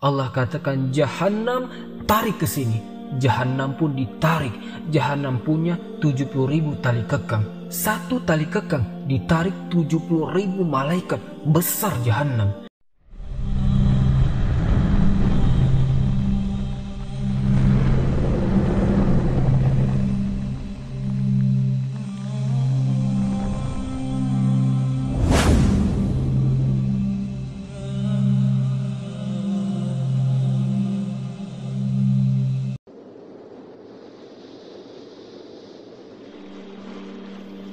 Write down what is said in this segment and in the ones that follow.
Allah katakan Jahannam tarik ke sini. Jahannam pun ditarik. Jahannam punya 70.000 tali kekang. Satu tali kekang ditarik 70.000 malaikat. Besar Jahannam.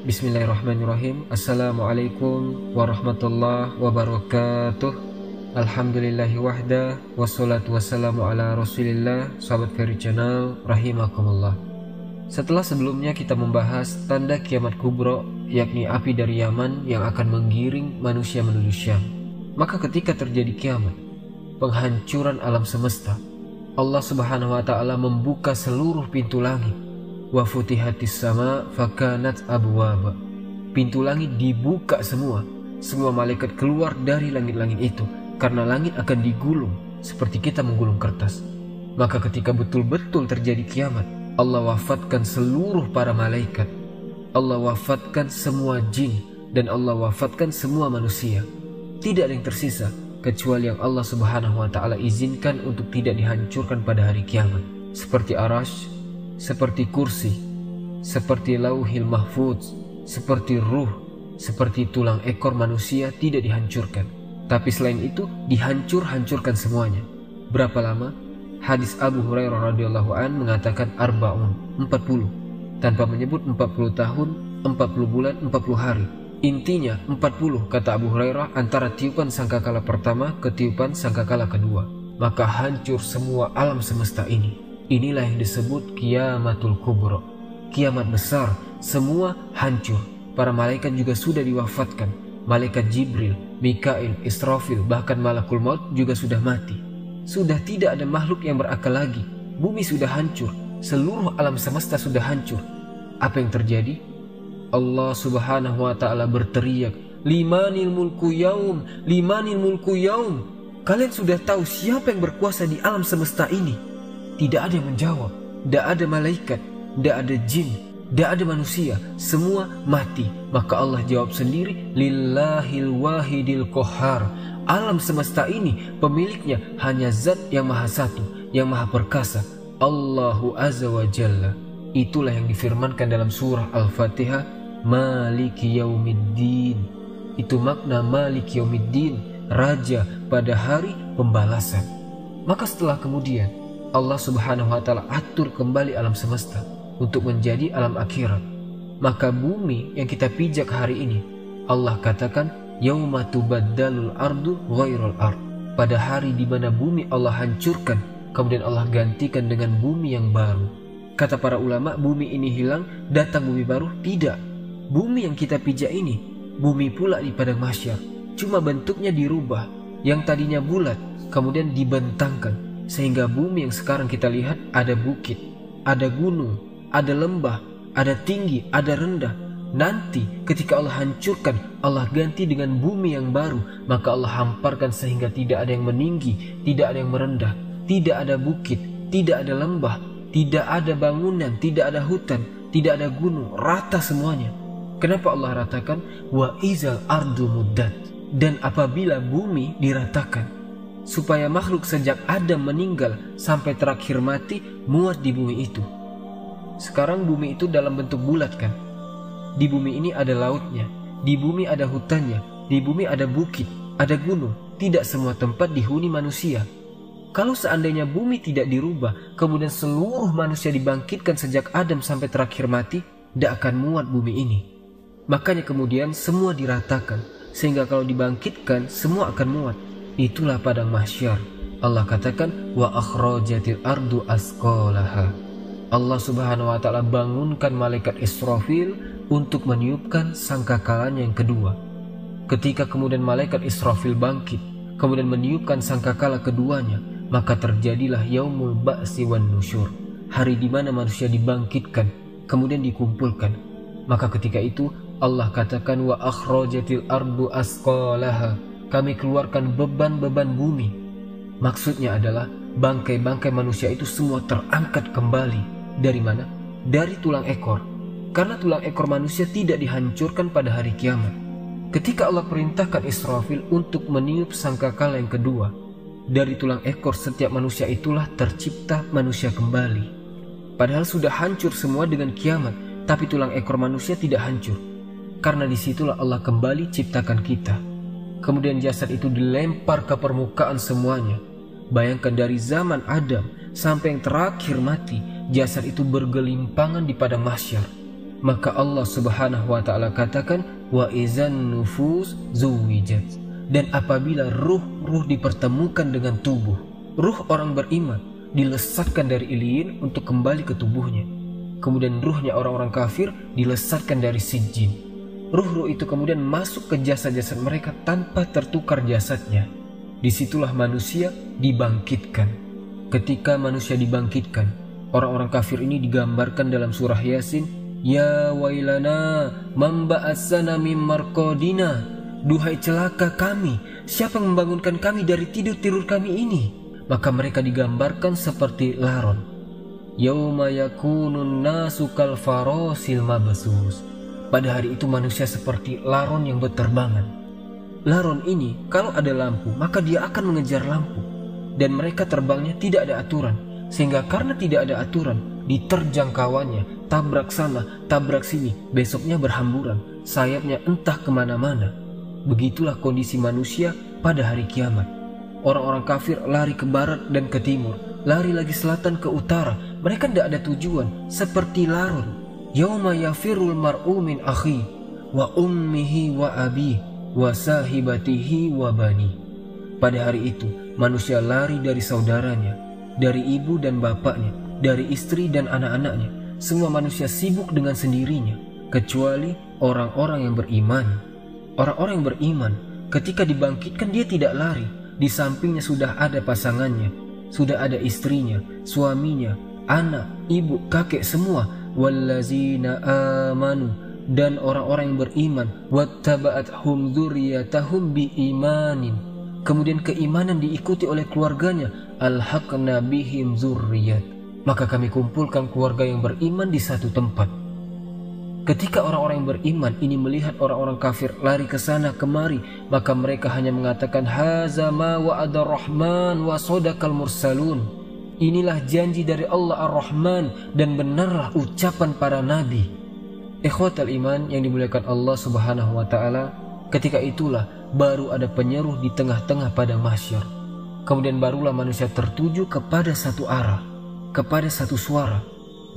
Bismillahirrahmanirrahim. Assalamualaikum warahmatullahi wabarakatuh. Alhamdulillahi wahda, wassalatu wassalamu ala rasulillah. Sahabat Ferry Channel rahimakumullah. Setelah sebelumnya kita membahas tanda kiamat kubro, yakni api dari Yaman yang akan menggiring manusia menuju Syam. Maka ketika terjadi kiamat, penghancuran alam semesta, Allah subhanahu wa ta'ala membuka seluruh pintu langit. Wa futihatis sama fakanat abwaba. Pintu langit dibuka semua. Semua malaikat keluar dari langit-langit itu, karena langit akan digulung seperti kita menggulung kertas. Maka ketika betul-betul terjadi kiamat, Allah wafatkan seluruh para malaikat, Allah wafatkan semua jin, dan Allah wafatkan semua manusia. Tidak ada yang tersisa kecuali yang Allah subhanahu wa ta'ala izinkan untuk tidak dihancurkan pada hari kiamat, seperti Arash, seperti kursi, seperti lauhil mahfuz, seperti ruh, seperti tulang ekor manusia tidak dihancurkan. Tapi selain itu dihancurkan semuanya. Berapa lama? Hadis Abu Hurairah radhiyallahu an mengatakan arba'un, 40, tanpa menyebut 40 tahun, 40 bulan, 40 hari. Intinya 40, kata Abu Hurairah, antara tiupan sangkakala pertama ke tiupan sangkakala kedua. Maka hancur semua alam semesta ini. Inilah yang disebut kiamatul kubro, kiamat besar. Semua hancur. Para malaikat juga sudah diwafatkan. Malaikat Jibril, Mikail, Israfil, bahkan Malakul Maut juga sudah mati. Sudah tidak ada makhluk yang berakal lagi. Bumi sudah hancur. Seluruh alam semesta sudah hancur. Apa yang terjadi? Allah subhanahu wa ta'ala berteriak, limanil mulku yaum, limanil mulku yaum. Kalian sudah tahu siapa yang berkuasa di alam semesta ini? Tidak ada yang menjawab. Tidak ada malaikat, tidak ada jin, tidak ada manusia. Semua mati. Maka Allah jawab sendiri, lillahil wahidil qahhar. Alam semesta ini pemiliknya hanya Zat yang maha satu, yang maha perkasa, Allahu azza wa jalla. Itulah yang difirmankan dalam surah Al-Fatihah, Maliki yaumiddin. Itu makna Maliki yaumiddin, Raja pada hari pembalasan. Maka setelah kemudian Allah subhanahu wa ta'ala atur kembali alam semesta untuk menjadi alam akhirat. Maka bumi yang kita pijak hari ini, Allah katakan yauma tubaddalul ardu ghairul ard. Pada hari di mana bumi Allah hancurkan, kemudian Allah gantikan dengan bumi yang baru. Kata para ulama, bumi ini hilang, datang bumi baru? Tidak. Bumi yang kita pijak ini, bumi pula di padang mahsyar, cuma bentuknya dirubah. Yang tadinya bulat, kemudian dibentangkan. Sehingga bumi yang sekarang kita lihat ada bukit, ada gunung, ada lembah, ada tinggi, ada rendah. Nanti ketika Allah hancurkan, Allah ganti dengan bumi yang baru. Maka Allah hamparkan sehingga tidak ada yang meninggi, tidak ada yang merendah, tidak ada bukit, tidak ada lembah, tidak ada bangunan, tidak ada hutan, tidak ada gunung, rata semuanya. Kenapa Allah ratakan? Wa izal ardu muddat. Dan apabila bumi diratakan, supaya makhluk sejak Adam meninggal sampai terakhir mati muat di bumi itu. Sekarang bumi itu dalam bentuk bulat kan? Di bumi ini ada lautnya, di bumi ada hutannya, di bumi ada bukit, ada gunung. Tidak semua tempat dihuni manusia. Kalau seandainya bumi tidak dirubah, kemudian seluruh manusia dibangkitkan sejak Adam sampai terakhir mati, tidak akan muat bumi ini. Makanya kemudian semua diratakan, sehingga kalau dibangkitkan semua akan muat. Itulah padang mahsyar. Allah katakan wa akhrajatil ardu asqalaha. Allah subhanahu wa ta'ala bangunkan malaikat Israfil untuk meniupkan sangkakalanya yang kedua. Ketika kemudian malaikat Israfil bangkit, kemudian meniupkan sangkakala keduanya, maka terjadilah yaumul ba'si wan nusyur, hari di mana manusia dibangkitkan kemudian dikumpulkan. Maka ketika itu Allah katakan wa akhrajatil ardu asqalaha. Kami keluarkan beban-beban bumi. Maksudnya adalah bangkai-bangkai manusia itu semua terangkat kembali. Dari mana? Dari tulang ekor. Karena tulang ekor manusia tidak dihancurkan pada hari kiamat. Ketika Allah perintahkan Israfil untuk meniup sangkakala yang kedua, dari tulang ekor setiap manusia itulah tercipta manusia kembali. Padahal sudah hancur semua dengan kiamat, tapi tulang ekor manusia tidak hancur. Karena disitulah Allah kembali ciptakan kita. Kemudian jasad itu dilempar ke permukaan semuanya. Bayangkan dari zaman Adam sampai yang terakhir mati, jasad itu bergelimpangan di padang mahsyar. Maka Allah Subhanahu wa ta'ala katakan, wa izan nufus zuwijat. Dan apabila ruh dipertemukan dengan tubuh, ruh orang beriman dilesatkan dari iliin untuk kembali ke tubuhnya. Kemudian ruhnya orang-orang kafir dilesatkan dari sijjin. Ruh-ruh itu kemudian masuk ke jasad-jasad mereka tanpa tertukar jasadnya. Disitulah manusia dibangkitkan. Ketika manusia dibangkitkan, orang-orang kafir ini digambarkan dalam surah Yasin, ya wailana man ba'atsana mim marqadina. Duhai celaka kami, siapa yang membangunkan kami dari tidur-tidur kami ini? Maka mereka digambarkan seperti laron. Yauma yakunun nasu kal farasil mabsus. Pada hari itu manusia seperti laron yang berterbangan. Laron ini kalau ada lampu maka dia akan mengejar lampu. Dan mereka terbangnya tidak ada aturan. Sehingga karena tidak ada aturan, diterjang kawannya, tabrak sana, tabrak sini, besoknya berhamburan, sayapnya entah kemana-mana. Begitulah kondisi manusia pada hari kiamat. Orang-orang kafir lari ke barat dan ke timur, lari lagi selatan ke utara. Mereka tidak ada tujuan, seperti laron. Yauma yafirul mar'u min akhi wa ummihi wa abi wa sahibatihi wa bani. Pada hari itu manusia lari dari saudaranya, dari ibu dan bapaknya, dari istri dan anak-anaknya. Semua manusia sibuk dengan sendirinya, kecuali orang-orang yang beriman. Orang-orang yang beriman ketika dibangkitkan dia tidak lari. Di sampingnya sudah ada pasangannya, sudah ada istrinya, suaminya, anak, ibu, kakek semua. Wallazina amanu, dan orang-orang yang beriman, wattaba'athum dzurriyyatahum biimanin. Kemudian keimanan diikuti oleh keluarganya, alhaqna bihim dzurriyyat. Maka kami kumpulkan keluarga yang beriman di satu tempat. Ketika orang-orang yang beriman ini melihat orang-orang kafir lari ke sana kemari, maka mereka hanya mengatakan haza ma wa'ada rahman wa sadaqal mursalun. Inilah janji dari Allah Ar-Rahman dan benarlah ucapan para nabi. Ikhwatal iman yang dimuliakan Allah Subhanahu wa ta'ala, ketika itulah baru ada penyeru di tengah-tengah pada mahsyar. Kemudian barulah manusia tertuju kepada satu arah, kepada satu suara.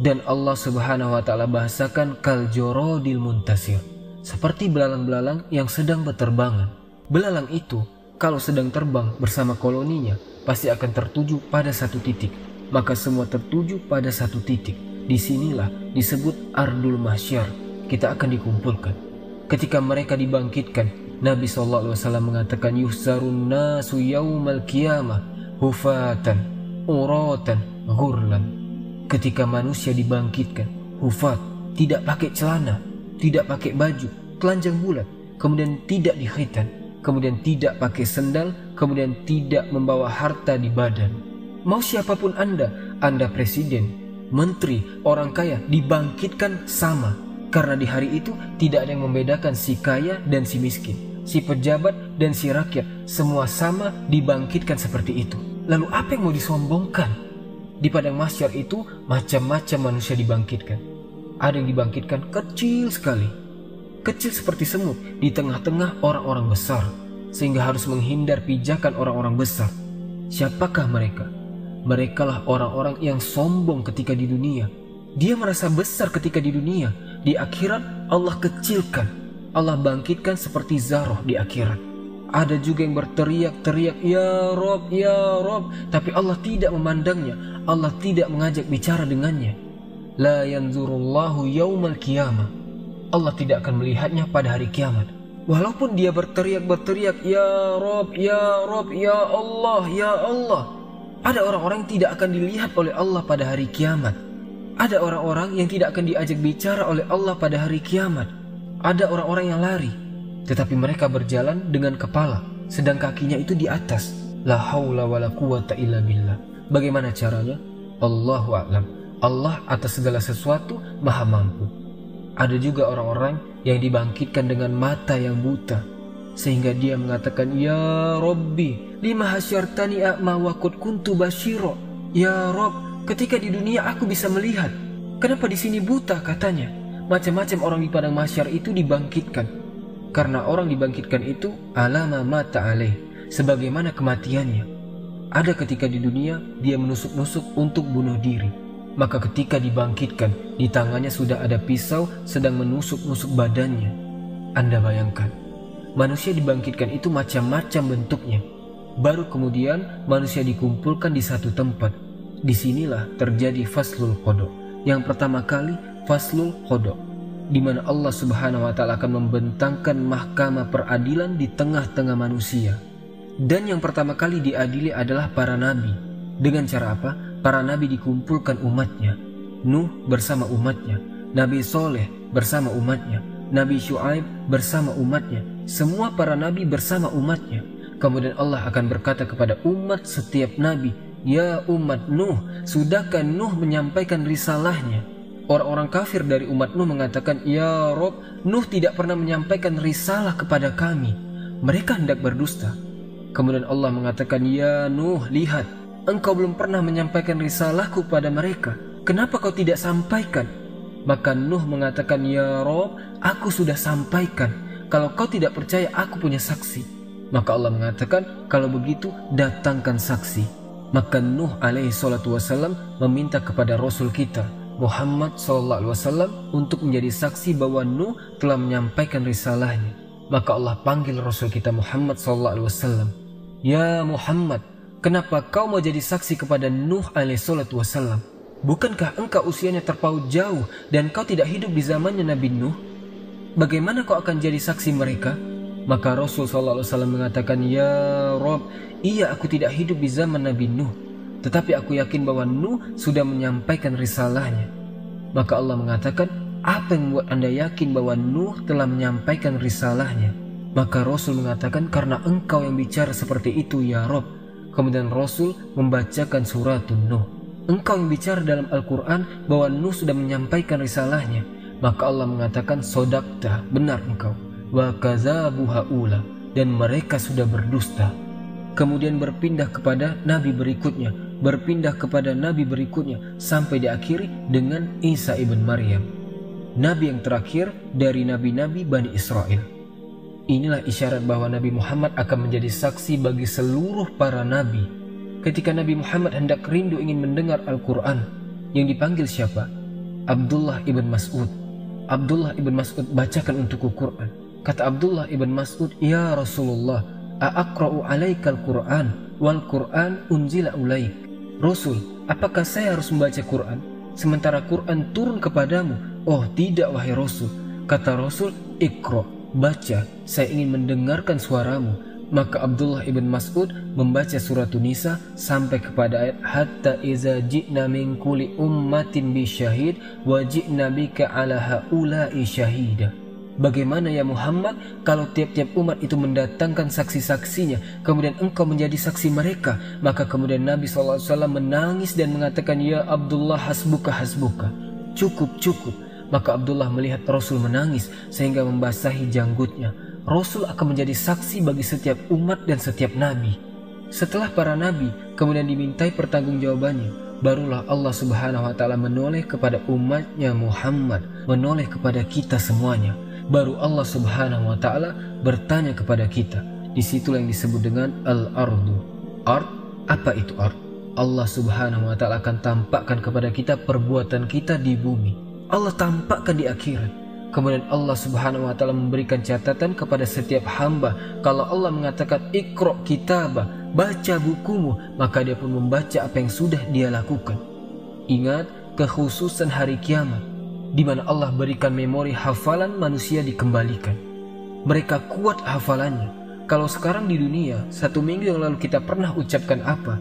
Dan Allah Subhanahu wa ta'ala bahasakan kal jorodil muntasir, seperti belalang-belalang yang sedang berterbangan. Belalang itu kalau sedang terbang bersama koloninya pasti akan tertuju pada satu titik. Maka semua tertuju pada satu titik. Disinilah disebut ardul mahsyar. Kita akan dikumpulkan. Ketika mereka dibangkitkan, Nabi SAW mengatakan yuhsarun nasu yaumal qiyamah hufatan uratan ghurlan. Ketika manusia dibangkitkan, hufat, tidak pakai celana, tidak pakai baju, telanjang bulat, kemudian tidak dikhitan, kemudian tidak pakai sendal, kemudian tidak membawa harta di badan. Mau siapapun Anda presiden, menteri, orang kaya, dibangkitkan sama. Karena di hari itu tidak ada yang membedakan si kaya dan si miskin, si pejabat dan si rakyat, semua sama dibangkitkan seperti itu. Lalu apa yang mau disombongkan? Di padang mahsyar itu macam-macam manusia dibangkitkan. Ada yang dibangkitkan kecil sekali, kecil seperti semut di tengah-tengah orang-orang besar, sehingga harus menghindar pijakan orang-orang besar. Siapakah mereka? Merekalah orang-orang yang sombong ketika di dunia. Dia merasa besar ketika di dunia. Di akhirat Allah kecilkan, Allah bangkitkan seperti zarah di akhirat. Ada juga yang berteriak-teriak ya Rob, ya Rob, tapi Allah tidak memandangnya. Allah tidak mengajak bicara dengannya. La yanzurullahu yaumal qiyamah. Allah tidak akan melihatnya pada hari kiamat. Walaupun dia berteriak ya Rob, ya Rob, ya Allah, ya Allah. Ada orang-orang yang tidak akan dilihat oleh Allah pada hari kiamat. Ada orang-orang yang tidak akan diajak bicara oleh Allah pada hari kiamat. Ada orang-orang yang lari, tetapi mereka berjalan dengan kepala, sedang kakinya itu di atas. La haula wala quwata illa billah. Bagaimana caranya? Allahu a'lam. Allah atas segala sesuatu maha mampu. Ada juga orang-orang yang dibangkitkan dengan mata yang buta, sehingga dia mengatakan, Ya Rabbi, lima hasyartani a'ma wa qad kuntu basyira. Ya Rabb, ketika di dunia aku bisa melihat, kenapa di sini buta, katanya. Macam-macam orang di padang mahsyar itu dibangkitkan. Karena orang dibangkitkan itu alama mata alaih, sebagaimana kematiannya. Ada ketika di dunia dia menusuk-nusuk untuk bunuh diri. Maka ketika dibangkitkan, di tangannya sudah ada pisau sedang menusuk-nusuk badannya. Anda bayangkan, manusia dibangkitkan itu macam-macam bentuknya. Baru kemudian manusia dikumpulkan di satu tempat. Disinilah terjadi faslul qada. Yang pertama kali faslul qada, di mana Allah Subhanahu wa taala akan membentangkan mahkamah peradilan di tengah-tengah manusia. Dan yang pertama kali diadili adalah para nabi. Dengan cara apa? Para nabi dikumpulkan umatnya. Nuh bersama umatnya, Nabi Soleh bersama umatnya, Nabi Syuaib bersama umatnya. Semua para nabi bersama umatnya. Kemudian Allah akan berkata kepada umat setiap nabi, Ya umat Nuh, sudahkah Nuh menyampaikan risalahnya? Orang-orang kafir dari umat Nuh mengatakan, Ya Rob, Nuh tidak pernah menyampaikan risalah kepada kami. Mereka hendak berdusta. Kemudian Allah mengatakan, Ya Nuh, lihat, engkau belum pernah menyampaikan risalahku kepada mereka. Kenapa kau tidak sampaikan? Maka Nuh mengatakan, Ya Rob, aku sudah sampaikan. Kalau kau tidak percaya, aku punya saksi. Maka Allah mengatakan, kalau begitu datangkan saksi. Maka Nuh alaihi salatu wasallam meminta kepada Rasul kita Muhammad sallallahu alaihi wasallam untuk menjadi saksi bahwa Nuh telah menyampaikan risalahnya. Maka Allah panggil Rasul kita Muhammad sallallahu alaihi wasallam, Ya Muhammad, kenapa kau mau jadi saksi kepada Nuh alaihi salatu wasallam? Bukankah engkau usianya terpaut jauh dan kau tidak hidup di zamannya Nabi Nuh? Bagaimana kau akan jadi saksi mereka? Maka Rasul sallallahu alaihi wasallam mengatakan, Ya Rob, iya aku tidak hidup di zaman Nabi Nuh, tetapi aku yakin bahwa Nuh sudah menyampaikan risalahnya. Maka Allah mengatakan, apa yang membuat anda yakin bahwa Nuh telah menyampaikan risalahnya? Maka Rasul mengatakan, karena engkau yang bicara seperti itu ya Rob. Kemudian Rasul membacakan surat Nuh. Engkau yang bicara dalam Al-Quran bahwa Nuh sudah menyampaikan risalahnya. Maka Allah mengatakan, sodakta, benar engkau. Wa kazabu haula, dan mereka sudah berdusta. Kemudian berpindah kepada nabi berikutnya, berpindah kepada nabi berikutnya, sampai diakhiri dengan Isa ibn Maryam, nabi yang terakhir dari nabi-nabi Bani Israel. Inilah isyarat bahwa Nabi Muhammad akan menjadi saksi bagi seluruh para nabi. Ketika Nabi Muhammad hendak rindu ingin mendengar Al-Quran, yang dipanggil siapa? Abdullah ibn Mas'ud. Abdullah ibn Mas'ud bacakan untukku Quran. Kata Abdullah ibn Mas'ud, Ya Rasulullah, a'akra'u alaikal Qur'an wal Qur'an unzila ulaik. Rasul, apakah saya harus membaca Quran sementara Quran turun kepadamu? Oh tidak wahai Rasul. Kata Rasul, Iqra, baca, saya ingin mendengarkan suaramu. Maka Abdullah ibn Mas'ud membaca surat Nisa sampai kepada ayat hatta iza ji'na min kulli ummatin bi syahid wa ji'na bika ala haula'i syahida. Bagaimana ya Muhammad kalau tiap-tiap umat itu mendatangkan saksi-saksinya, kemudian engkau menjadi saksi mereka? Maka kemudian Nabi SAW menangis dan mengatakan, Ya Abdullah, hasbuka hasbuka, cukup cukup. Maka Abdullah melihat Rasul menangis sehingga membasahi janggutnya. Rasul akan menjadi saksi bagi setiap umat dan setiap nabi. Setelah para nabi kemudian dimintai pertanggungjawabannya, barulah Allah Subhanahu wa taala menoleh kepada umatnya Muhammad, menoleh kepada kita semuanya. Baru Allah Subhanahu wa ta'ala bertanya kepada kita. Disitulah yang disebut dengan Al-Ardu. Ard, apa itu ard? Allah Subhanahu wa ta'ala akan tampakkan kepada kita perbuatan kita di bumi. Allah tampakkan di akhirat. Kemudian Allah Subhanahu wa ta'ala memberikan catatan kepada setiap hamba. Kalau Allah mengatakan Iqra kitabah, baca bukumu, maka dia pun membaca apa yang sudah dia lakukan. Ingat kekhususan hari kiamat, di mana Allah berikan memori hafalan manusia dikembalikan. Mereka kuat hafalannya. Kalau sekarang di dunia, 1 minggu yang lalu kita pernah ucapkan apa?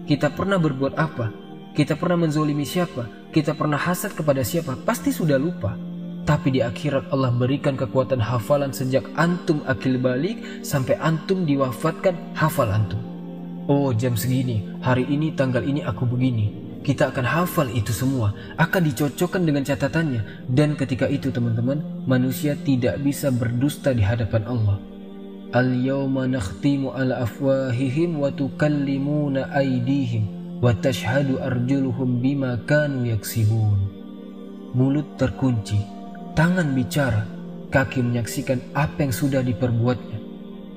Kita pernah berbuat apa? Kita pernah menzolimi siapa? Kita pernah hasad kepada siapa? Pasti sudah lupa. Tapi di akhirat Allah berikan kekuatan hafalan sejak antum akil balik sampai antum diwafatkan, hafal antum. Oh, jam segini, hari ini, tanggal ini aku begini. Kita akan hafal itu semua, akan dicocokkan dengan catatannya. Dan ketika itu teman-teman, manusia tidak bisa berdusta di hadapan Allah. Al-yawma nakhtimu ala afwahihim wa tukallimuna aydihim wa tashhadu arjuluhum bima kanu yaksibun. Mulut terkunci, tangan bicara, kaki menyaksikan apa yang sudah diperbuatnya.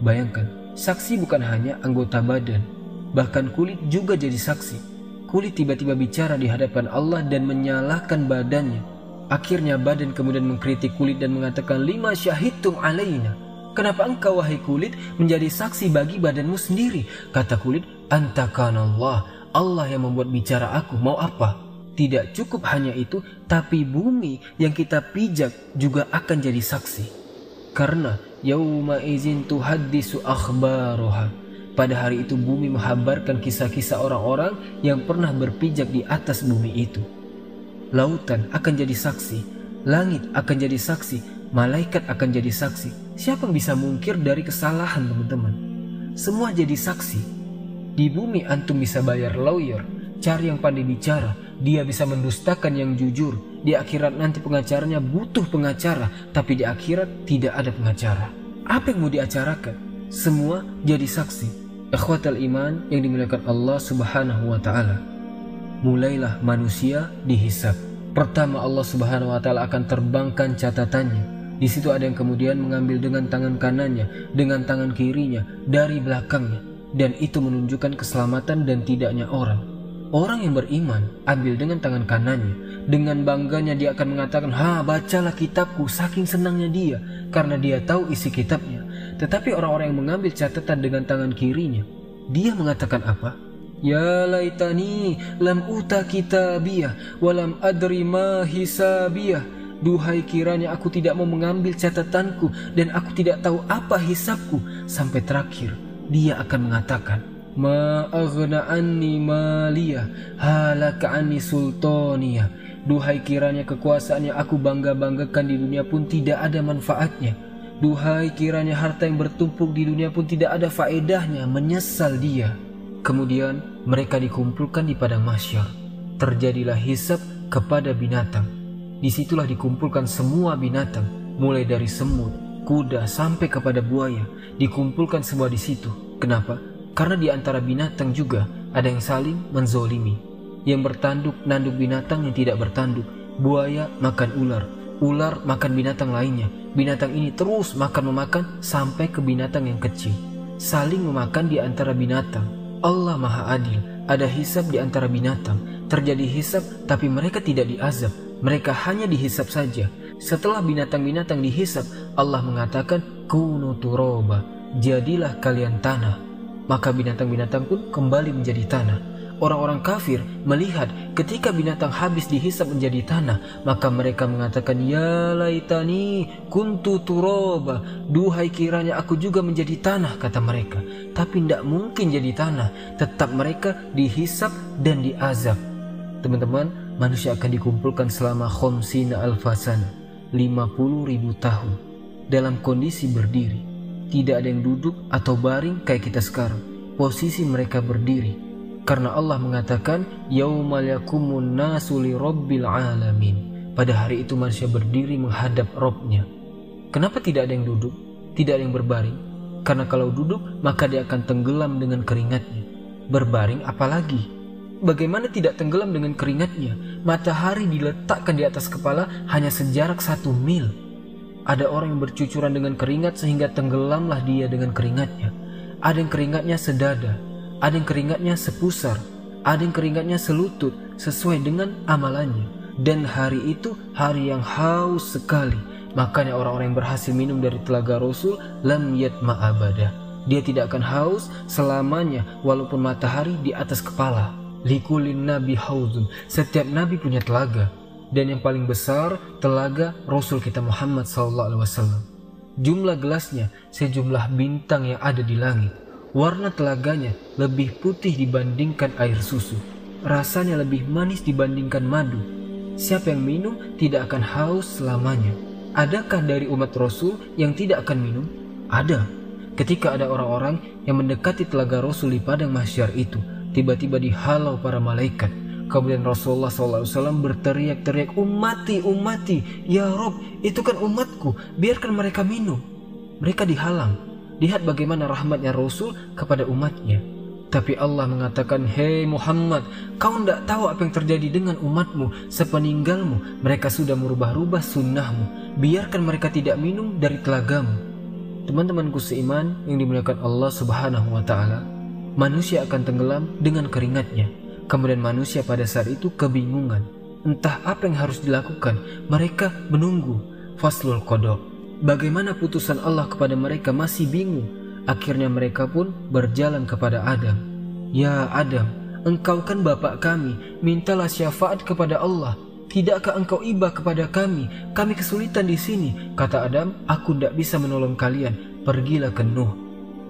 Bayangkan, saksi bukan hanya anggota badan, bahkan kulit juga jadi saksi. Kulit tiba-tiba bicara di hadapan Allah dan menyalahkan badannya. Akhirnya badan kemudian mengkritik kulit dan mengatakan, lima syahidtum alaina. Kenapa engkau wahai kulit menjadi saksi bagi badanmu sendiri? Kata kulit, antakanallah, Allah yang membuat bicara aku, mau apa? Tidak cukup hanya itu, tapi bumi yang kita pijak juga akan jadi saksi. Karena yauma izin tuhaddisu akhbaroha. Pada hari itu bumi menghabarkan kisah-kisah orang-orang yang pernah berpijak di atas bumi itu. Lautan akan jadi saksi, langit akan jadi saksi, malaikat akan jadi saksi. Siapa yang bisa mungkir dari kesalahan teman-teman? Semua jadi saksi. Di bumi antum bisa bayar lawyer, cari yang pandai bicara, dia bisa mendustakan yang jujur. Di akhirat nanti pengacaranya butuh pengacara, tapi di akhirat tidak ada pengacara. Apa yang mau diacarakan? Semua jadi saksi. Ikhwatal iman yang dimuliakan Allah Subhanahu wa taala. Mulailah manusia dihisab. Pertama Allah Subhanahu wa taala akan terbangkan catatannya. Di situ ada yang kemudian mengambil dengan tangan kanannya, dengan tangan kirinya, dari belakangnya, dan itu menunjukkan keselamatan dan tidaknya orang. Orang yang beriman ambil dengan tangan kanannya, dengan bangganya dia akan mengatakan, bacalah kitabku, saking senangnya dia karena dia tahu isi kitabnya. Tetapi orang-orang yang mengambil catatan dengan tangan kirinya, dia mengatakan apa? Ya laitani lam uta kitabiyah walam adri ma hisabiyah. Duhai kiranya aku tidak mau mengambil catatanku dan aku tidak tahu apa hisabku. Sampai terakhir dia akan mengatakan, ma aghna anni maliyah halaka anni sultaniyah. Duhai kiranya kekuasaan yang aku bangga-banggakan di dunia pun tidak ada manfaatnya. Duhai kiranya harta yang bertumpuk di dunia pun tidak ada faedahnya, menyesal dia. Kemudian mereka dikumpulkan di padang mahsyar. Terjadilah hisab kepada binatang. Disitulah dikumpulkan semua binatang, mulai dari semut, kuda sampai kepada buaya. Dikumpulkan semua di situ. Kenapa? Karena di antara binatang juga ada yang saling menzolimi. Yang bertanduk nanduk binatang yang tidak bertanduk. Buaya makan ular, ular makan binatang lainnya. Binatang ini terus makan-memakan sampai ke binatang yang kecil. Saling memakan di antara binatang. Allah Maha Adil. Ada hisab di antara binatang. Terjadi hisab tapi mereka tidak diazab. Mereka hanya dihisab saja. Setelah binatang-binatang dihisab, Allah mengatakan, kunu turoba, jadilah kalian tanah. Maka binatang-binatang pun kembali menjadi tanah. Orang-orang kafir melihat ketika binatang habis dihisab menjadi tanah, maka mereka mengatakan, ya laitani kuntu turoba, duhai kiranya aku juga menjadi tanah, kata mereka. Tapi tidak mungkin jadi tanah, tetap mereka dihisab dan diazab. Teman-teman, manusia akan dikumpulkan selama khamsina alfasana, 50.000 tahun, dalam kondisi berdiri. Tidak ada yang duduk atau baring kayak kita sekarang. Posisi mereka berdiri. Karena Allah mengatakan, yaumal yakumun nasu li rabbil alamin. Pada hari itu manusia berdiri menghadap Rabb-nya. Kenapa tidak ada yang duduk? Tidak ada yang berbaring? Karena kalau duduk, maka dia akan tenggelam dengan keringatnya. Berbaring apalagi? Bagaimana tidak tenggelam dengan keringatnya? Matahari diletakkan di atas kepala hanya sejarak 1 mil. Ada orang yang bercucuran dengan keringat sehingga tenggelamlah dia dengan keringatnya. Ada yang keringatnya sedada, ada yang keringatnya sepusar, ada yang keringatnya selutut, sesuai dengan amalannya. Dan hari itu hari yang haus sekali. Makanya orang-orang yang berhasil minum dari telaga Rasul, lam yatma abada. Dia tidak akan haus selamanya walaupun matahari di atas kepala. Likulin nabi hauzun, setiap nabi punya telaga. Dan yang paling besar telaga Rasul kita Muhammad SAW. Jumlah gelasnya sejumlah bintang yang ada di langit. Warna telaganya lebih putih dibandingkan air susu. Rasanya lebih manis dibandingkan madu. Siapa yang minum tidak akan haus selamanya. Adakah dari umat Rasul yang tidak akan minum? Ada. Ketika ada orang-orang yang mendekati telaga Rasul di padang mahsyar itu, tiba-tiba dihalau para malaikat. Kemudian Rasulullah SAW berteriak-teriak, "Ummati, ummati, ya Rob, itu kan umatku, biarkan mereka minum." Mereka dihalang. Lihat bagaimana rahmatnya Rasul kepada umatnya. Tapi Allah mengatakan, "Hei Muhammad, kau tidak tahu apa yang terjadi dengan umatmu sepeninggalmu. Mereka sudah merubah-rubah sunnahmu. Biarkan mereka tidak minum dari telagamu." Teman-temanku seiman yang dimuliakan Allah Subhanahu wa Ta'ala, manusia akan tenggelam dengan keringatnya. Kemudian manusia pada saat itu kebingungan, entah apa yang harus dilakukan. Mereka menunggu faslul qada. Bagaimana putusan Allah kepada mereka, masih bingung. Akhirnya mereka pun berjalan kepada Adam. "Ya Adam, engkau kan bapak kami, mintalah syafaat kepada Allah. Tidakkah engkau iba kepada kami? Kami kesulitan di sini." Kata Adam, "Aku tidak bisa menolong kalian. Pergilah ke Nuh."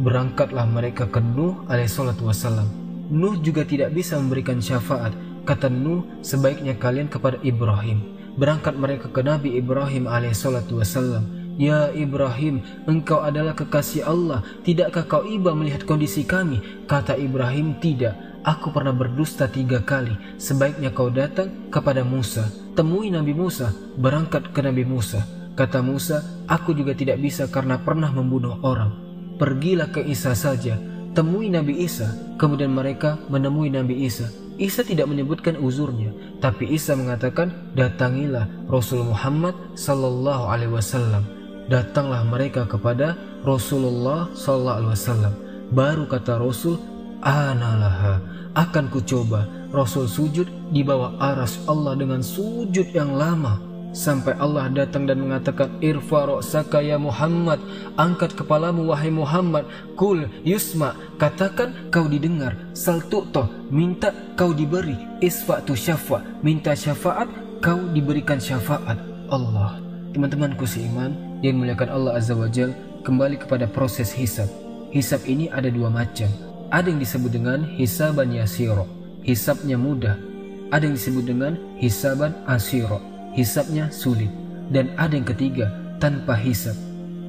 Berangkatlah mereka ke Nuh alaihissalatu wassalam. Nuh juga tidak bisa memberikan syafaat. Kata Nuh, "Sebaiknya kalian kepada Ibrahim." Berangkat mereka ke Nabi Ibrahim alaihissalatu wassalam. "Ya Ibrahim, engkau adalah kekasih Allah. Tidakkah kau iba melihat kondisi kami?" Kata Ibrahim, "Tidak, aku pernah berdusta 3 kali. Sebaiknya kau datang kepada Musa. Temui Nabi Musa." Berangkat ke Nabi Musa. Kata Musa, "Aku juga tidak bisa karena pernah membunuh orang." "Pergilah ke Isa saja. Temui Nabi Isa." Kemudian mereka menemui Nabi Isa. Isa tidak menyebutkan uzurnya, tapi Isa mengatakan, "Datangilah Rasul Muhammad sallallahu alaihi wasallam." Datanglah mereka kepada Rasulullah sallallahu alaihi wasallam. Baru kata Rasul, "Analaha, akan kucoba." Rasul sujud di bawah arsy Allah dengan sujud yang lama, sampai Allah datang dan mengatakan, "Irfa ra'saka ya Muhammad." Angkat kepalamu wahai Muhammad. "Kul yusma." Katakan kau didengar. "Sal tu'ta." Minta kau diberi. "Isfa'tu syafa." Minta syafaat kau diberikan syafaat. Allah. Teman-temanku seiman yang dimuliakan Allah Azza wa Jal, kembali kepada proses hisab. Hisab ini ada 2 macam. Ada yang disebut dengan hisaban yasiro, hisabnya mudah. Ada yang disebut dengan hisaban asiro, hisabnya sulit. Dan ada yang ketiga, tanpa hisab.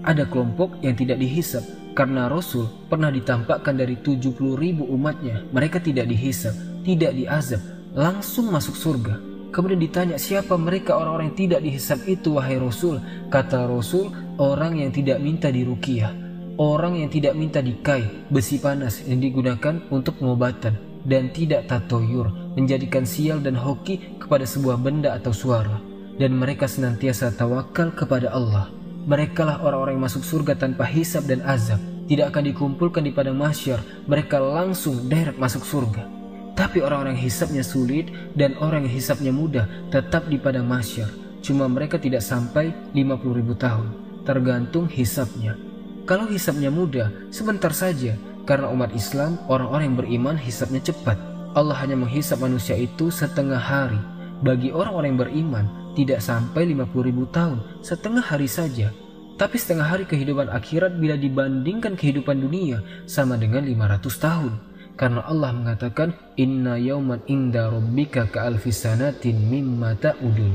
Ada kelompok yang tidak dihisab, karena Rasul pernah ditampakkan dari 70.000 umatnya. Mereka tidak dihisab, tidak diazab, langsung masuk surga. Kemudian ditanya, "Siapa mereka orang-orang yang tidak dihisab itu, wahai Rasul?" Kata Rasul, "Orang yang tidak minta diruqyah, orang yang tidak minta dikai, besi panas yang digunakan untuk pengobatan, dan tidak tatoyur, menjadikan sial dan hoki kepada sebuah benda atau suara. Dan mereka senantiasa tawakal kepada Allah. Merekalah orang-orang yang masuk surga tanpa hisab dan azab. Tidak akan dikumpulkan di padang mahsyar. Mereka langsung direct masuk surga. Tapi orang-orang yang hisabnya sulit dan orang yang hisabnya mudah tetap di padang mahsyar. Cuma mereka tidak sampai 50.000 tahun, tergantung hisabnya. Kalau hisabnya mudah, sebentar saja. Karena umat Islam, orang-orang yang beriman hisabnya cepat. Allah hanya menghisab manusia itu setengah hari. Bagi orang-orang yang beriman, tidak sampai 50.000 tahun, setengah hari saja. Tapi setengah hari kehidupan akhirat bila dibandingkan kehidupan dunia sama dengan 500 tahun. Karena Allah mengatakan, "Inna yauman inda rabbika ka'alfi sanatin mimma ta'udun."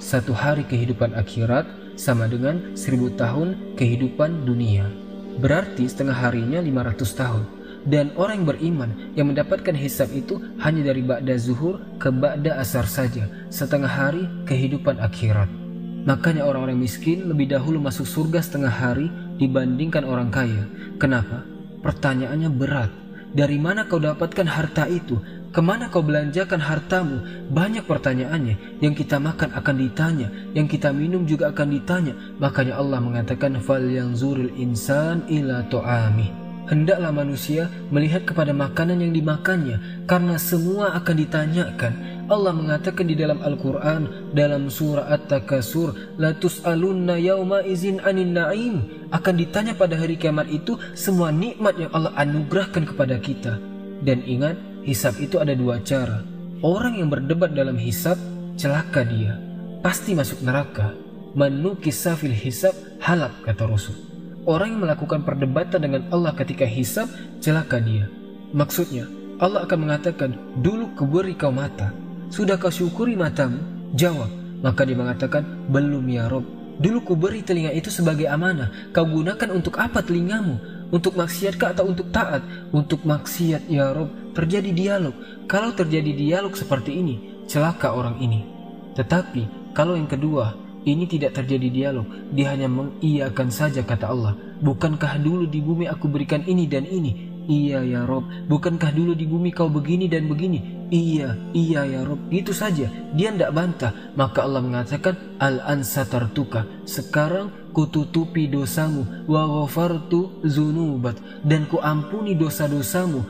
Satu hari kehidupan akhirat sama dengan 1000 tahun kehidupan dunia. Berarti setengah harinya 500 tahun. Dan orang yang beriman yang mendapatkan hisab itu hanya dari ba'da zuhur ke ba'da asar saja, setengah hari kehidupan akhirat. Makanya orang-orang miskin lebih dahulu masuk surga setengah hari dibandingkan orang kaya. Kenapa? Pertanyaannya berat. Dari mana kau dapatkan harta itu? Kemana kau belanjakan hartamu? Banyak pertanyaannya. Yang kita makan akan ditanya, yang kita minum juga akan ditanya. Makanya Allah mengatakan, "Falyanzuril insan ila ta'amih." Hendaklah manusia melihat kepada makanan yang dimakannya, karena semua akan ditanyakan. Allah mengatakan di dalam Al-Quran, dalam surah At-Takasur, "La tus'alunna yawma izin anin na'im." Akan ditanya pada hari kiamat itu semua nikmat yang Allah anugerahkan kepada kita. Dan ingat, hisab itu ada 2 cara. Orang yang berdebat dalam hisab, celaka dia, pasti masuk neraka. "Man nukisa fil hisab halak," kata Rasul. Orang yang melakukan perdebatan dengan Allah ketika hisab, celaka dia. Maksudnya, Allah akan mengatakan, "Dulu kuberi kau mata, sudah kau syukuri matamu?" Jawab. Maka dia mengatakan, "Belum ya Rob. Dulu kuberi telinga itu sebagai amanah, kau gunakan untuk apa telingamu?" Untuk maksiat kah atau untuk taat? Untuk maksiat ya Rob. Terjadi dialog. Kalau terjadi dialog seperti ini, celaka orang ini. Tetapi kalau yang kedua, ini tidak terjadi dialog, dia hanya mengiyakan saja kata Allah. Bukankah dulu di bumi aku berikan ini dan ini? Iya ya Rob. Bukankah dulu di bumi kau begini dan begini? Iya ya Rob. Itu saja, dia tidak bantah. Maka Allah mengatakan, Al-an satartuka, sekarang kututupi dosamu, wa ghafartu zunubat, dan ku ampuni dosa-dosamu.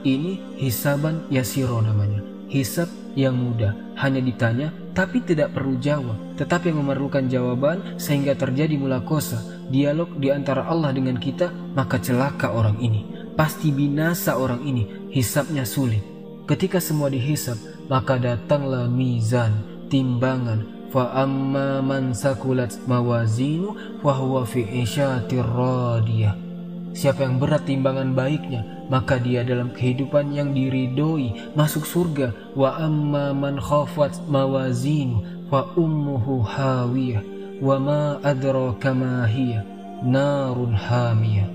Ini hisaban yasiro namanya, hisab yang mudah, hanya ditanya tapi tidak perlu jawab, tetapi yang memerlukan jawaban sehingga terjadi mulakosa, dialog di antara Allah dengan kita. Maka celaka orang ini, pasti binasa orang ini, hisabnya sulit. Ketika semua dihisab, maka datanglah mizan, timbangan. Fa amma man sakulat mawazinu fa huwa fi isyatir radiyah. Siapa yang berat timbangan baiknya, maka dia dalam kehidupan yang diridhoi, masuk surga. Wa amma man khafat mawazinu fa ummuhu hawiyah wa ma adraka ma hiya narun hamiyah.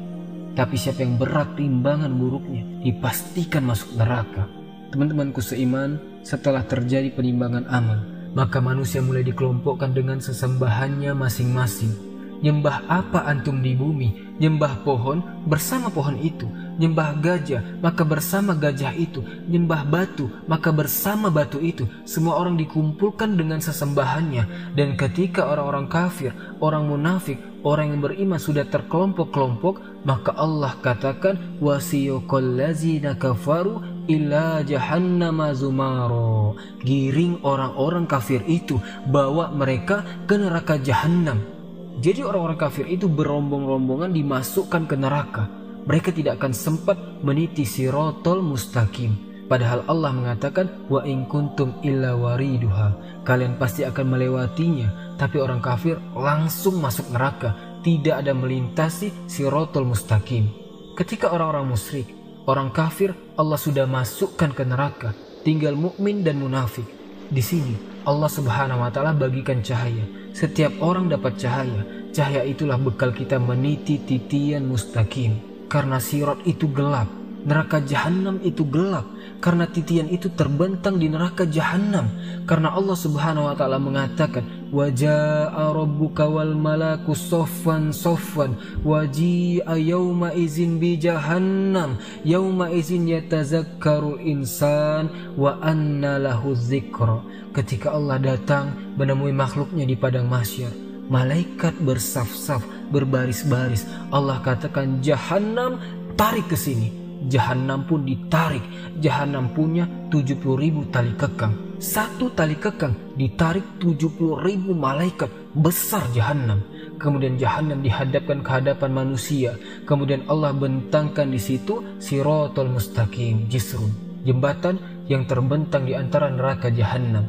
Tapi siapa yang berat timbangan buruknya, dipastikan masuk neraka. Teman-temanku seiman, setelah terjadi penimbangan amal, maka manusia mulai dikelompokkan dengan sesembahannya masing-masing. Nyembah apa antum di bumi? Nyembah pohon, bersama pohon itu. Nyembah gajah, maka bersama gajah itu. Nyembah batu, maka bersama batu itu. Semua orang dikumpulkan dengan sesembahannya. Dan ketika orang-orang kafir, orang munafik, orang yang beriman sudah terkelompok-kelompok, maka Allah katakan, wasiyaqal ladzina kafaru ila jahannama zumaro. Giring orang-orang kafir itu, bawa mereka ke neraka jahannam. Jadi orang-orang kafir itu berombong-rombongan dimasukkan ke neraka. Mereka tidak akan sempat meniti sirotol mustaqim. Padahal Allah mengatakan, wa in kuntum illa wariduha, kalian pasti akan melewatinya. Tapi orang kafir langsung masuk neraka, tidak ada melintasi sirotol mustaqim. Ketika orang-orang musyrik, orang kafir, Allah sudah masukkan ke neraka, tinggal mukmin dan munafik. Di sini Allah Subhanahu wa taala bagikan cahaya. Setiap orang dapat cahaya. Cahaya itulah bekal kita meniti titian mustaqim. Karena sirat itu gelap, neraka jahanam itu gelap. Karena titian itu terbentang di neraka jahanam. Karena Allah Subhanahu wa taala mengatakan, wa jaa rabbuka wal malaku soffan soffan wa ji'a yawma izin bi jahannam yawma izin yatazakkaru insan wa anna lahu dzikra. Ketika Allah datang menemui makhluknya di padang mahsyar, malaikat bersaf-saf, berbaris-baris. Allah katakan, Jahannam tarik ke sini. Jahannam pun ditarik. Jahannam punya 70.000 tali kekang. Satu tali kekang ditarik 70.000 malaikat. Besar Jahannam. Kemudian Jahannam dihadapkan ke hadapan manusia. Kemudian Allah bentangkan di situ sirotol mustaqim, jisrun, jembatan yang terbentang di antara neraka Jahannam.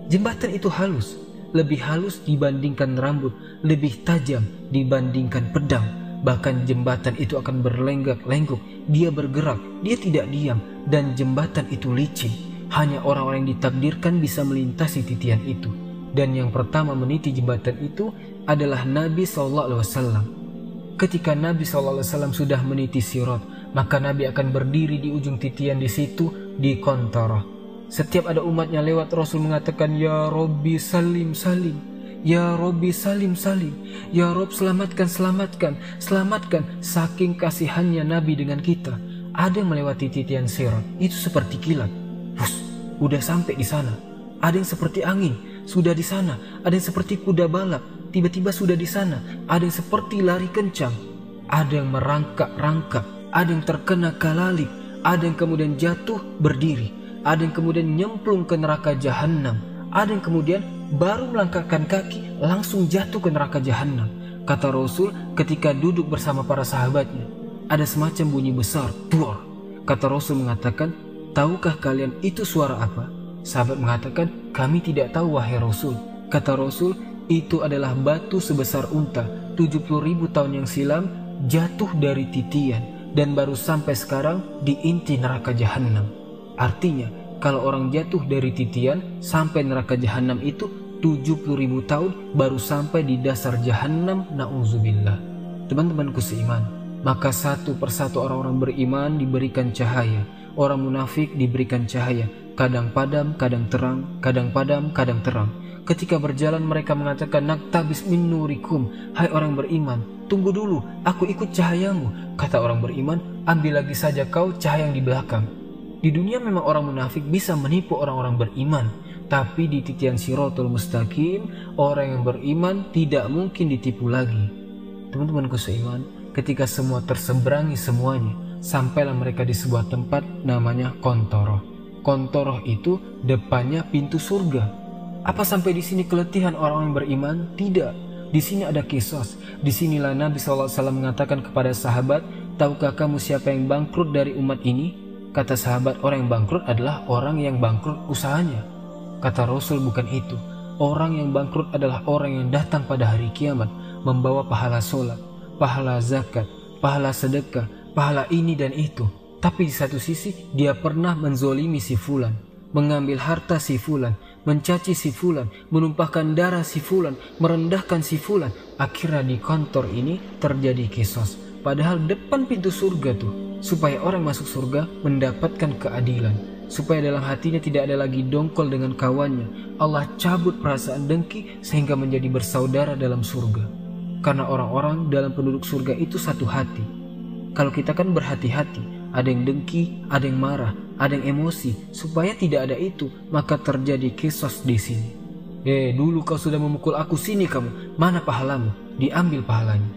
Jembatan itu halus, lebih halus dibandingkan rambut, lebih tajam dibandingkan pedang. Bahkan jembatan itu akan berlenggak-lenggok, dia bergerak, dia tidak diam, dan jembatan itu licin. Hanya orang-orang yang ditakdirkan bisa melintasi titian itu. Dan yang pertama meniti jembatan itu adalah Nabi SAW. Ketika Nabi SAW sudah meniti sirat, maka Nabi akan berdiri di ujung titian di situ, di kontorah. Setiap ada umatnya lewat, Rasul mengatakan, Ya Rabbi salim salim, Ya Rabbi salim salim, Ya Rabb selamatkan selamatkan selamatkan. Saking kasihannya Nabi dengan kita. Ada yang melewati titian sirat, itu seperti kilat, udah sampai di sana. Ada yang seperti angin, sudah di sana. Ada yang seperti kuda balap, tiba-tiba sudah di sana. Ada yang seperti lari kencang, ada yang merangkak-rangkak, ada yang terkena kalalip, ada yang kemudian jatuh berdiri, ada yang kemudian nyemplung ke neraka Jahannam, ada yang kemudian baru melangkahkan kaki langsung jatuh ke neraka Jahannam. Kata Rasul ketika duduk bersama para sahabatnya, ada semacam bunyi besar, duar. Kata Rasul mengatakan, tahukah kalian itu suara apa? Sahabat mengatakan, kami tidak tahu wahai Rasul. Kata Rasul, itu adalah batu sebesar unta 70.000 tahun yang silam jatuh dari titian dan baru sampai sekarang di inti neraka Jahannam. Artinya, kalau orang jatuh dari titian sampai neraka Jahannam itu 70.000 tahun baru sampai di dasar Jahannam, na'udzubillah. Teman-temanku seiman, maka satu persatu orang-orang beriman diberikan cahaya, orang munafik diberikan cahaya, kadang padam, kadang terang, kadang padam, kadang terang. Ketika berjalan mereka mengatakan, naktabis min nurikum, hai orang beriman, tunggu dulu, aku ikut cahayamu. Kata orang beriman, ambil lagi saja kau cahaya yang di belakang. Di dunia memang orang munafik bisa menipu orang-orang beriman, tapi di titian Shirathul Mustaqim, orang yang beriman tidak mungkin ditipu lagi. Teman-temanku seiman, ketika semua terseberangi semuanya, sampailah mereka di sebuah tempat namanya Kontoroh. Kontoroh itu depannya pintu surga. Apa sampai di sini keletihan orang yang beriman? Tidak. Di sini ada kisos. Disinilah Nabi SAW mengatakan kepada sahabat, tahukah kamu siapa yang bangkrut dari umat ini? Kata sahabat, orang yang bangkrut adalah orang yang bangkrut usahanya. Kata Rasul, bukan itu. Orang yang bangkrut adalah orang yang datang pada hari kiamat membawa pahala sholat, pahala zakat, pahala sedekah, pahala ini dan itu. Tapi di satu sisi dia pernah menzolimi si fulan, mengambil harta si fulan, mencaci si fulan, menumpahkan darah si fulan, merendahkan si fulan. Akhirnya di kantor ini terjadi kisos. Padahal depan pintu surga tuh, supaya orang masuk surga mendapatkan keadilan, supaya dalam hatinya tidak ada lagi dongkol dengan kawannya. Allah cabut perasaan dengki sehingga menjadi bersaudara dalam surga. Karena orang-orang dalam penduduk surga itu satu hati. Kalau kita kan berhati-hati, ada yang dengki, ada yang marah, ada yang emosi. Supaya tidak ada itu, maka terjadi kisos di sini. Dulu kau sudah memukul aku, sini kamu, mana pahalamu? Diambil pahalanya.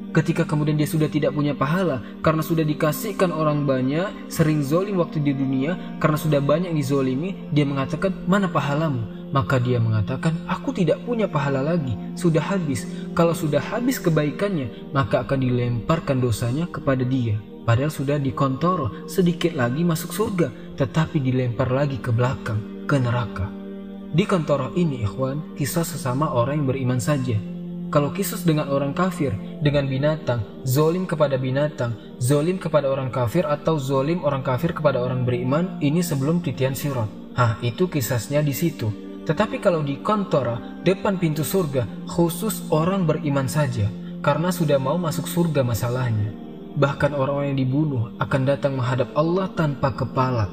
Ketika kemudian dia sudah tidak punya pahala karena sudah dikasihkan orang banyak, sering zolim waktu di dunia, karena sudah banyak dizolimi, dia mengatakan, mana pahalamu? Maka dia mengatakan, aku tidak punya pahala lagi, sudah habis. Kalau sudah habis kebaikannya, maka akan dilemparkan dosanya kepada dia. Padahal sudah dikontoro, sedikit lagi masuk surga, tetapi dilempar lagi ke belakang, ke neraka. Di kontoro ini, ikhwan, kisah sesama orang yang beriman saja. Kalau kisos dengan orang kafir, dengan binatang, zolim kepada binatang, zolim kepada orang kafir, atau zolim orang kafir kepada orang beriman, ini sebelum titian sirat. Itu kisahnya di situ. Tetapi kalau di kontora, depan pintu surga, khusus orang beriman saja, karena sudah mau masuk surga masalahnya. Bahkan orang-orang yang dibunuh akan datang menghadap Allah tanpa kepala.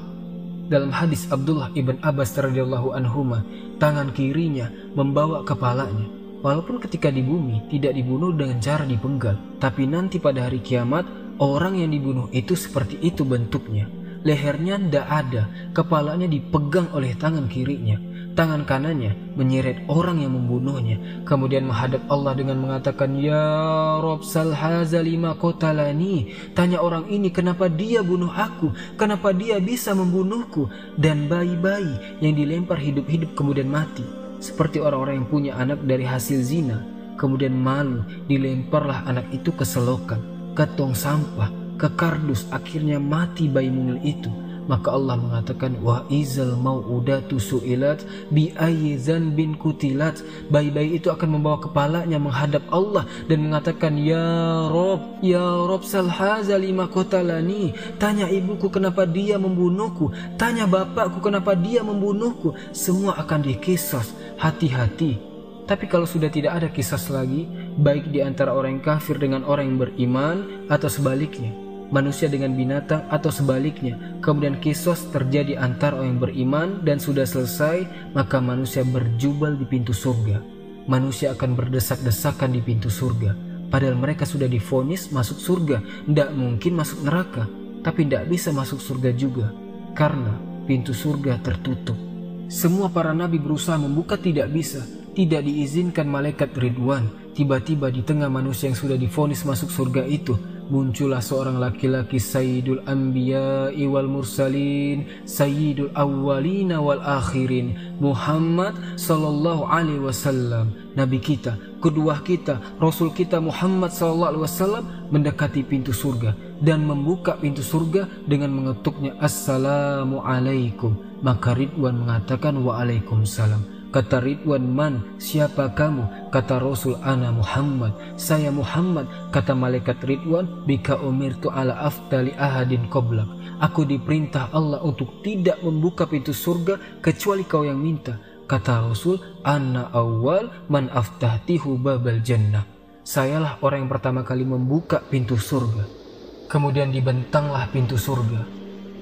Dalam hadis Abdullah ibn Abbas radhiyallahu anhuma, tangan kirinya membawa kepalanya. Walaupun ketika di bumi tidak dibunuh dengan cara dipenggal, tapi nanti pada hari kiamat orang yang dibunuh itu seperti itu bentuknya. Lehernya tidak ada, kepalanya dipegang oleh tangan kirinya, tangan kanannya menyeret orang yang membunuhnya, kemudian menghadap Allah dengan mengatakan, ya Rob sal haza lima qatalani. Tanya orang ini, kenapa dia bunuh aku, kenapa dia bisa membunuhku. Dan bayi-bayi yang dilempar hidup-hidup kemudian mati, seperti orang-orang yang punya anak dari hasil zina, kemudian malu, dilemparlah anak itu ke selokan, ke tong sampah, ke kardus, akhirnya mati bayi mungil itu. Maka Allah mengatakan, wa izal mau'udatu su'ilat bi ayyi dzanbin kutilat. Bayi-bayi itu akan membawa kepalanya menghadap Allah dan mengatakan, ya Rob sal haza lima qatalani. Tanya ibuku kenapa dia membunuhku, tanya bapakku kenapa dia membunuhku. Semua akan dikisos. Hati-hati. Tapi kalau sudah tidak ada kisas lagi, baik di antara orang yang kafir dengan orang yang beriman, atau sebaliknya, manusia dengan binatang atau sebaliknya, kemudian kisos terjadi antara orang yang beriman dan sudah selesai, maka manusia berjubel di pintu surga. Manusia akan berdesak-desakan di pintu surga, padahal mereka sudah divonis masuk surga, tidak mungkin masuk neraka, tapi tidak bisa masuk surga juga karena pintu surga tertutup. Semua para nabi berusaha membuka, tidak bisa, tidak diizinkan malaikat Ridwan. Tiba-tiba di tengah manusia yang sudah divonis masuk surga itu, muncullah seorang laki-laki, Sayyidul Anbiya'i wal Mursalin, Sayyidul Awwalina wal Akhirin, Muhammad sallallahu alaihi wasallam. Nabi kita, kedua kita, Rasul kita Muhammad sallallahu alaihi wasallam mendekati pintu surga dan membuka pintu surga dengan mengetuknya, Assalamu alaikum. Maka Ridwan mengatakan, Waalaikumsalam. Kata Ridwan, man, siapa kamu? Kata Rasul, ana Muhammad, saya Muhammad. Kata malaikat Ridwan, bika umirtu ala aftali ahadin qoblak. Aku diperintah Allah untuk tidak membuka pintu surga kecuali kau yang minta. Kata Rasul, ana awal man aftahtihu babal jannah. Sayalah orang yang pertama kali membuka pintu surga. Kemudian dibentanglah pintu surga.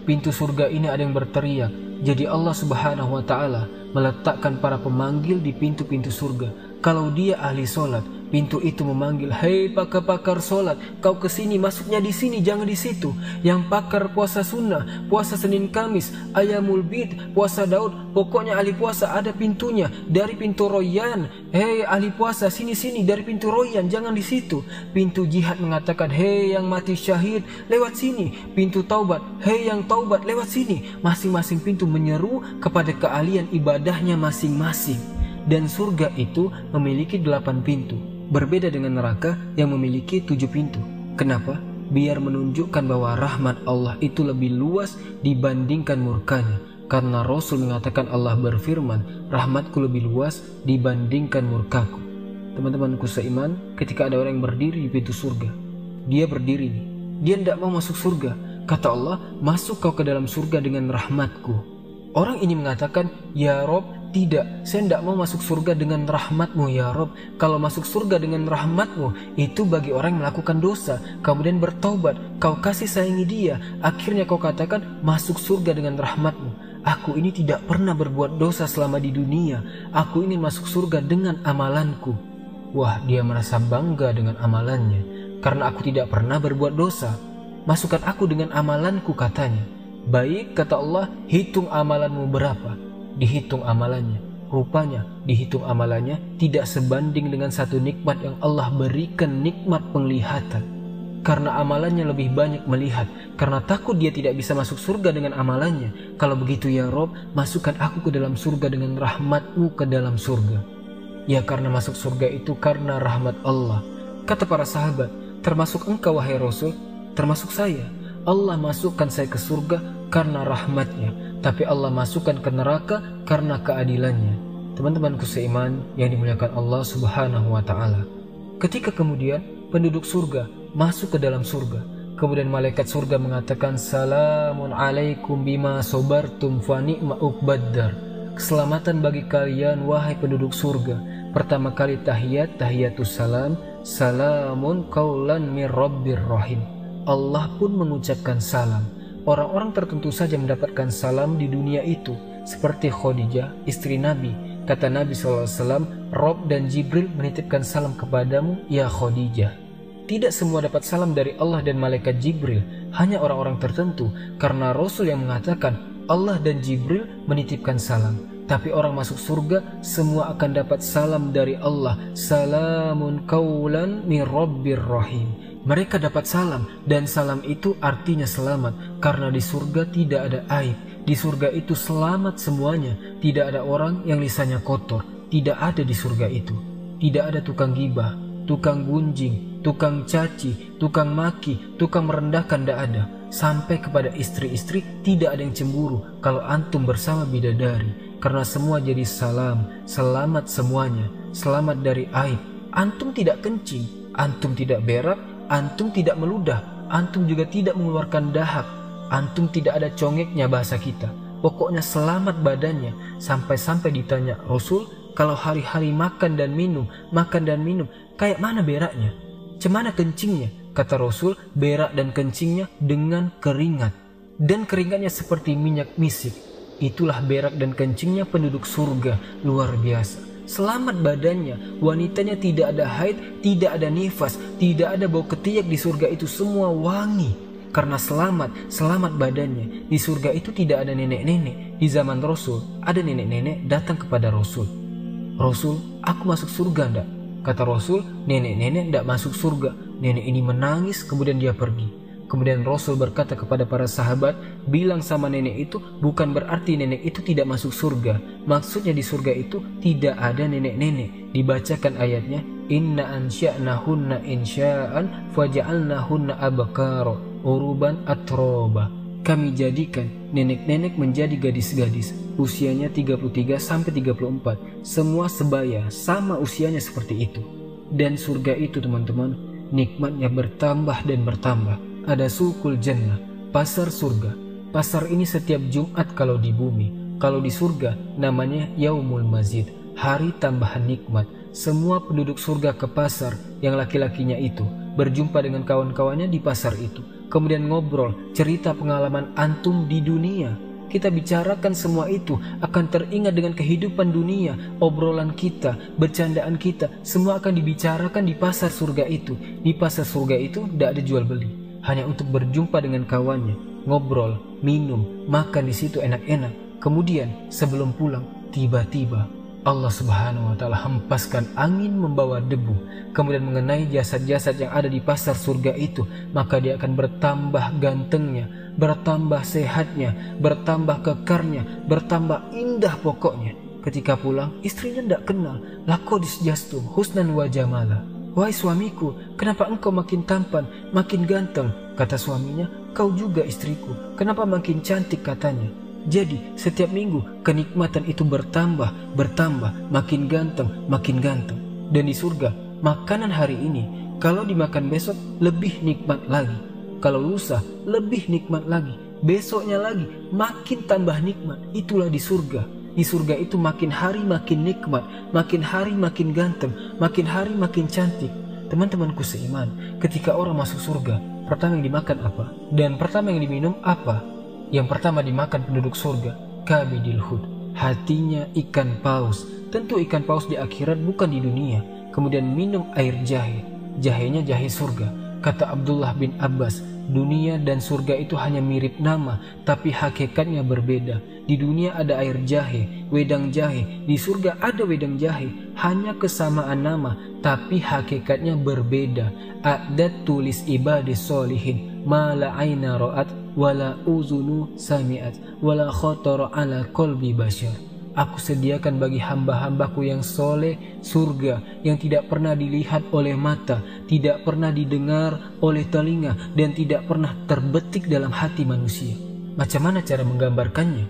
Pintu surga ini ada yang berteriak. Jadi Allah Subhanahu wa Ta'ala meletakkan para pemanggil di pintu-pintu surga. Kalau dia ahli solat, pintu itu memanggil, "Hei pakar-pakar solat, kau kesini, masuknya di sini, jangan di situ." Yang pakar puasa sunnah, puasa Senin Kamis, Ayamul Bid, puasa Daud, pokoknya ahli puasa ada pintunya dari pintu Royan. "Hei ahli puasa, sini-sini dari pintu Royan, jangan di situ." Pintu jihad mengatakan, "Hei yang mati syahid, lewat sini." Pintu taubat, "Hei yang taubat, lewat sini." Masing-masing pintu menyeru kepada keahlian ibadahnya masing-masing. Dan surga itu memiliki 8 pintu, berbeda dengan neraka yang memiliki 7 pintu. Kenapa? Biar menunjukkan bahwa rahmat Allah itu lebih luas dibandingkan murkanya. Karena Rasul mengatakan, Allah berfirman, rahmatku lebih luas dibandingkan murkaku. Teman-temanku seiman, ketika ada orang yang berdiri di pintu surga, dia berdiri nih, dia tidak mau masuk surga. Kata Allah, "Masuk kau ke dalam surga dengan rahmatku." Orang ini mengatakan, "Ya Rob, tidak, saya tidak mau masuk surga dengan rahmatmu ya Rob. Kalau masuk surga dengan rahmatmu, itu bagi orang yang melakukan dosa, kemudian bertaubat, kau kasih sayangi dia, akhirnya kau katakan masuk surga dengan rahmatmu. Aku ini tidak pernah berbuat dosa selama di dunia, aku ingin masuk surga dengan amalanku." Wah, dia merasa bangga dengan amalannya, karena aku tidak pernah berbuat dosa. Masukkan aku dengan amalanku, katanya. Baik, kata Allah, hitung amalanmu berapa. Dihitung amalannya, rupanya dihitung amalannya tidak sebanding dengan satu nikmat yang Allah berikan, nikmat penglihatan. Karena amalannya lebih banyak melihat, karena takut dia tidak bisa masuk surga dengan amalannya. Kalau begitu ya Rob, masukkan aku ke dalam surga dengan rahmatmu ke dalam surga. Ya, karena masuk surga itu karena rahmat Allah. Kata para sahabat, termasuk engkau wahai Rasul, termasuk saya. Allah masukkan saya ke surga karena rahmatnya, tapi Allah masukkan ke neraka karena keadilannya. Teman-temanku seiman yang dimuliakan Allah Subhanahu wa Ta'ala, ketika kemudian penduduk surga masuk ke dalam surga, kemudian malaikat surga mengatakan, "Salamun alaikum bima sobartum fa ni'ma uqbaddar." Keselamatan bagi kalian wahai penduduk surga. Pertama kali tahiyat, tahiyatus salam, salamun qaulan mir rabbir rahim. Allah pun mengucapkan salam. Orang-orang tertentu saja mendapatkan salam di dunia itu, seperti Khadijah, istri Nabi. Kata Nabi SAW, Rob dan Jibril menitipkan salam kepadamu, ya Khadijah. Tidak semua dapat salam dari Allah dan malaikat Jibril, hanya orang-orang tertentu, karena Rasul yang mengatakan Allah dan Jibril menitipkan salam. Tapi orang masuk surga semua akan dapat salam dari Allah, salamun qaulan mir rabbir rahim. Mereka dapat salam, dan salam itu artinya selamat, karena di surga tidak ada aib. Di surga itu selamat semuanya, tidak ada orang yang lisannya kotor, tidak ada di surga itu. Tidak ada tukang gibah, tukang gunjing, tukang caci, tukang maki, tukang merendahkan, tidak ada. Sampai kepada istri-istri tidak ada yang cemburu kalau antum bersama bidadari, karena semua jadi salam, selamat semuanya, selamat dari aib. Antum tidak kencing, antum tidak berak, antum tidak meludah, antum juga tidak mengeluarkan dahak, antum tidak ada congeknya bahasa kita. Pokoknya selamat badannya. Sampai-sampai ditanya, Rasul, kalau hari-hari makan dan minum, kayak mana beraknya? Cemana kencingnya? Kata Rasul, berak dan kencingnya dengan keringat. Dan keringatnya seperti minyak misik. Itulah berak dan kencingnya penduduk surga, luar biasa. Selamat badannya, wanitanya tidak ada haid, tidak ada nifas, tidak ada bau ketiak di surga itu, semua wangi. Karena selamat badannya. Di surga itu tidak ada nenek-nenek. Di zaman Rasul, ada nenek-nenek datang kepada Rasul. Rasul, aku masuk surga enggak? Kata Rasul, nenek-nenek enggak masuk surga. Nenek ini menangis, kemudian dia pergi. Kemudian Rasul berkata kepada para sahabat, bilang sama nenek itu, bukan berarti nenek itu tidak masuk surga. Maksudnya di surga itu tidak ada nenek-nenek. Dibacakan ayatnya, Inna ansya'nahunna insya'an faja'alnahunna abakaro uruban atroba. Kami jadikan nenek-nenek menjadi gadis-gadis, usianya 33 sampai 34. Semua sebaya, sama usianya seperti itu. Dan surga itu teman-teman, nikmatnya bertambah dan bertambah. Ada sukul jannah, pasar surga. Pasar ini setiap Jumat kalau di bumi. Kalau di surga namanya Yaumul Mazid, hari tambahan nikmat. Semua penduduk surga ke pasar, yang laki-lakinya itu berjumpa dengan kawan-kawannya di pasar itu. kemudian ngobrol, cerita pengalaman antum di dunia. Kita bicarakan semua itu, akan teringat dengan kehidupan dunia, obrolan kita, bercandaan kita, semua akan dibicarakan di pasar surga itu. Di pasar surga itu tidak ada jual beli, hanya untuk berjumpa dengan kawannya, ngobrol, minum, makan di situ enak-enak. Kemudian sebelum pulang, tiba-tiba Allah Subhanahu wa Ta'ala hempaskan angin membawa debu, kemudian mengenai jasad-jasad yang ada di pasar surga itu, maka dia akan bertambah gantengnya, bertambah sehatnya, bertambah kekarnya, bertambah indah pokoknya. Ketika pulang, istrinya tidak kenal. Laqadis jastum husnan wa jamala. Wahai suamiku, kenapa engkau makin tampan, makin ganteng? Kata suaminya, kau juga istriku, kenapa makin cantik? Katanya. Jadi setiap minggu kenikmatan itu bertambah, makin ganteng, makin ganteng. Dan di surga, makanan hari ini kalau dimakan besok lebih nikmat lagi, kalau lusa lebih nikmat lagi, besoknya lagi makin tambah nikmat. Itulah di surga. Di surga itu makin hari makin nikmat, makin hari makin ganteng, makin hari makin cantik. Teman-temanku seiman, ketika orang masuk surga, pertama yang dimakan apa? Dan pertama yang diminum apa? Yang pertama dimakan penduduk surga, kabidil hud, hatinya ikan paus. Tentu ikan paus di akhirat, bukan di dunia. Kemudian minum air jahe, jahenya jahe surga. Kata Abdullah bin Abbas, dunia dan surga itu hanya mirip nama, tapi hakikatnya berbeda. Di dunia ada air jahe, wedang jahe. Di surga ada wedang jahe, hanya kesamaan nama, tapi hakikatnya berbeda. A'dat tulis ibadis solihin, ma la aina ra'at wala uzunu sami'at wala khatara ala qalbi bashar. Aku sediakan bagi hamba-hambaku yang soleh surga yang tidak pernah dilihat oleh mata, tidak pernah didengar oleh telinga, dan tidak pernah terbetik dalam hati manusia. Macam mana cara menggambarkannya?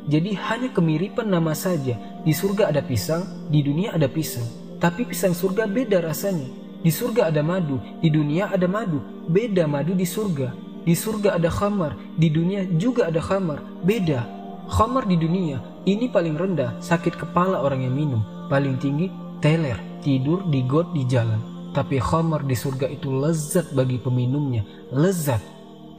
Jadi hanya kemiripan nama saja. Di surga ada pisang, di dunia ada pisang, tapi pisang surga beda rasanya. Di surga ada madu, di dunia ada madu, beda madu di surga. Di surga ada khamar, di dunia juga ada khamar, beda. Khamar di dunia ini paling rendah, sakit kepala orang yang minum. Paling tinggi, teler, tidur di got di jalan. Tapi khamar di surga itu lezat bagi peminumnya, lezat.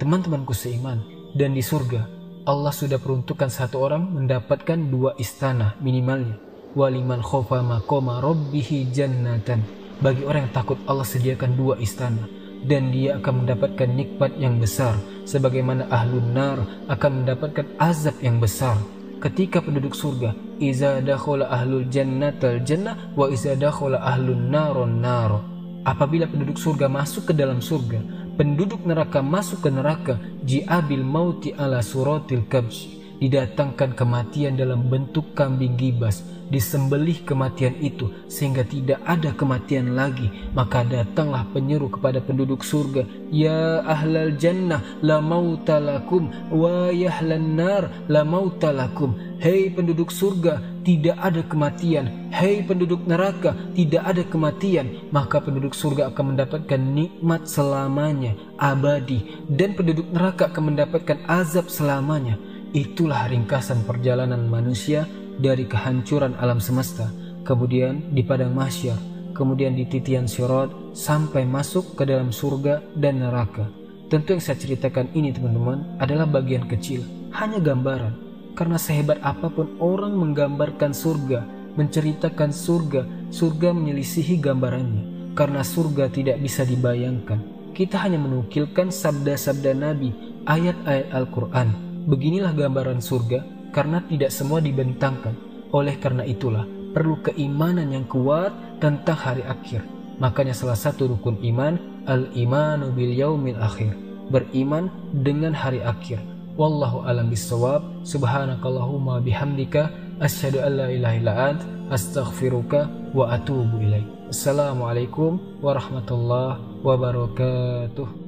Teman-temanku seiman, dan di surga Allah sudah peruntukkan satu orang mendapatkan 2 istana minimalnya. Waliman khofa maqama rabbihi jannatan. Bagi orang yang takut, Allah sediakan 2 istana, dan dia akan mendapatkan nikmat yang besar, sebagaimana ahlun nar akan mendapatkan azab yang besar. Ketika penduduk surga, iza dakhala ahlul jannatal jannah wa iza dakhala ahlun naron naro. Apabila penduduk surga masuk ke dalam surga, penduduk neraka masuk ke neraka, ji'abil mauti ala suratil kabsh. Didatangkan kematian dalam bentuk kambing gibas, disembelih kematian itu sehingga tidak ada kematian lagi. Maka datanglah penyeru kepada penduduk surga, ya ahlal jannah la mauta lakum wa ya ahlan nar la mauta lakum. Hei penduduk surga, tidak ada kematian. Hei penduduk neraka, tidak ada kematian. Maka penduduk surga akan mendapatkan nikmat selamanya, abadi, dan penduduk neraka akan mendapatkan azab selamanya. Itulah ringkasan perjalanan manusia dari kehancuran alam semesta, kemudian di padang mahsyar, kemudian di titian sirat, sampai masuk ke dalam surga dan neraka. Tentu yang saya ceritakan ini teman-teman adalah bagian kecil, hanya gambaran. Karena sehebat apapun orang menggambarkan surga, menceritakan surga, surga menyelisihi gambarannya. Karena surga tidak bisa dibayangkan. Kita hanya menukilkan sabda-sabda Nabi, ayat-ayat Al-Quran. Beginilah gambaran surga, karena tidak semua dibentangkan. Oleh karena itulah perlu keimanan yang kuat tentang hari akhir. Makanya salah satu rukun iman, al-imanu bil yaumil akhir, beriman dengan hari akhir. Wallahu alam bissawab. Subhanakallahumma bihamdika asyhadu an la ilaha illa ant astaghfiruka wa atubu ilaik. Assalamualaikum warahmatullahi wabarakatuh.